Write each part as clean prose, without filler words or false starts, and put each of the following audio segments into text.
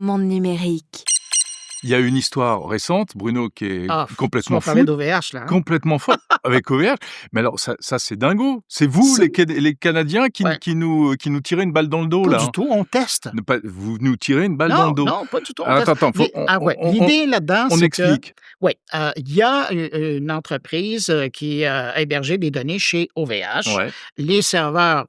Monde numérique. Il y a une histoire récente, Bruno, qui est Ah, tu complètement vas parler folle, d'OVH, là, hein? complètement folle, avec OVH. Mais alors ça c'est dingo. C'est vous C'est les Canadiens ouais, qui nous tirez une balle dans le dos pas là, du hein. tout, on teste. Ne pas vous nous tirez une balle dans Non, le dos. non, pas du tout, on Alors teste. attends, faut Ouais, l'idée là-dedans, on c'est que explique. oui, il y a une entreprise, qui, a hébergé des données chez OVH. Ouais. Les serveurs,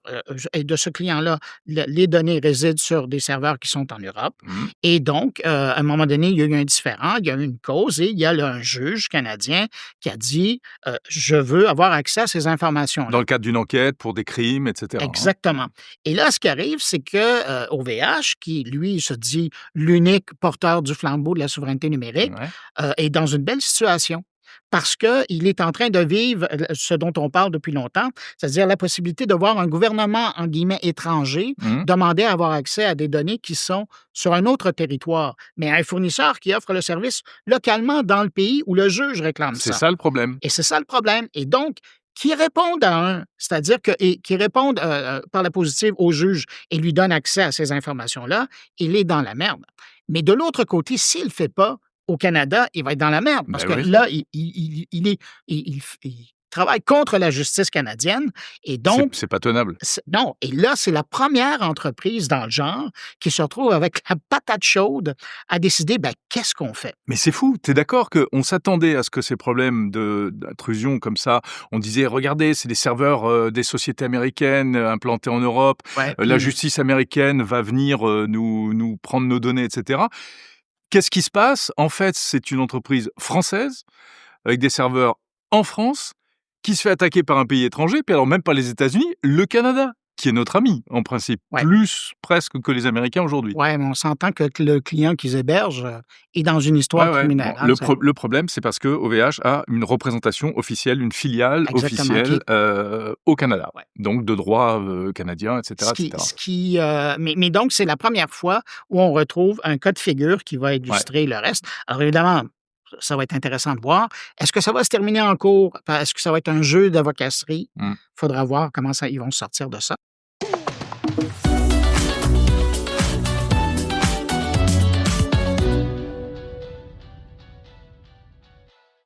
et de ce client-là, les données résident sur des serveurs qui sont en Europe Mmh. et donc, à un moment donné, il y a eu un différend, il y a eu une cause et il y a là un juge canadien qui a dit, «Je veux avoir accès à ces informations-là». Dans le cadre d'une enquête pour des crimes et cetera, hein. Exactement. Et là, ce qui arrive, c'est que, OVH, qui lui se dit l'unique porteur du flambeau de la souveraineté numérique, Ouais. est dans une belle situation parce qu'il est en train de vivre, ce dont on parle depuis longtemps, c'est-à-dire la possibilité de voir un gouvernement, en guillemets, «étranger» Mmh. demander à avoir accès à des données qui sont sur un autre territoire, mais à un fournisseur qui offre le service localement dans le pays où le juge réclame C'est ça. ça le problème. Et c'est ça le problème. Et donc, qui répondent à c'est-à-dire que et qui répondent, par la positive au juge et lui donnent accès à ces informations-là, il est dans la merde. Mais de l'autre côté, s'il le fait pas, au Canada, il va être dans la merde parce Ben que oui. là, il est il travaille contre la justice canadienne et donc C'est pas tenable. non, et là, c'est la première entreprise dans le genre qui se retrouve avec la patate chaude à décider, ben, qu'est-ce qu'on fait? Mais c'est fou, tu es d'accord qu'on s'attendait à ce que ces problèmes d'intrusion comme ça, on disait: «Regardez, c'est des serveurs, des sociétés américaines, implantées en Europe, Ouais, la puis justice américaine va venir, nous prendre nos données» et cetera. Qu'est-ce qui se passe? En fait, c'est une entreprise française, avec des serveurs en France, qui se fait attaquer par un pays étranger, puis alors même pas les États-Unis, le Canada, qui est notre ami en principe, ouais. plus presque que les Américains aujourd'hui. Ouais, mais on s'entend que le client qu'ils hébergent, est dans une Ouais, histoire ouais. criminelle, Bon, hein, c'est le problème, c'est parce que OVH a une représentation officielle, une filiale exactement, qui officielle, est au Canada. ouais. Donc de droit, canadien et Ce cetera et qui cetera. ce qui, mais donc c'est la première fois où on retrouve un cas de figure qui va Ouais. illustrer le reste. Alors évidemment, ça va être intéressant de voir. Est-ce que ça va se terminer en cours? Est-ce que ça va être un jeu d'avocasserie? Mmh. Faudra voir comment ça ils vont sortir de ça.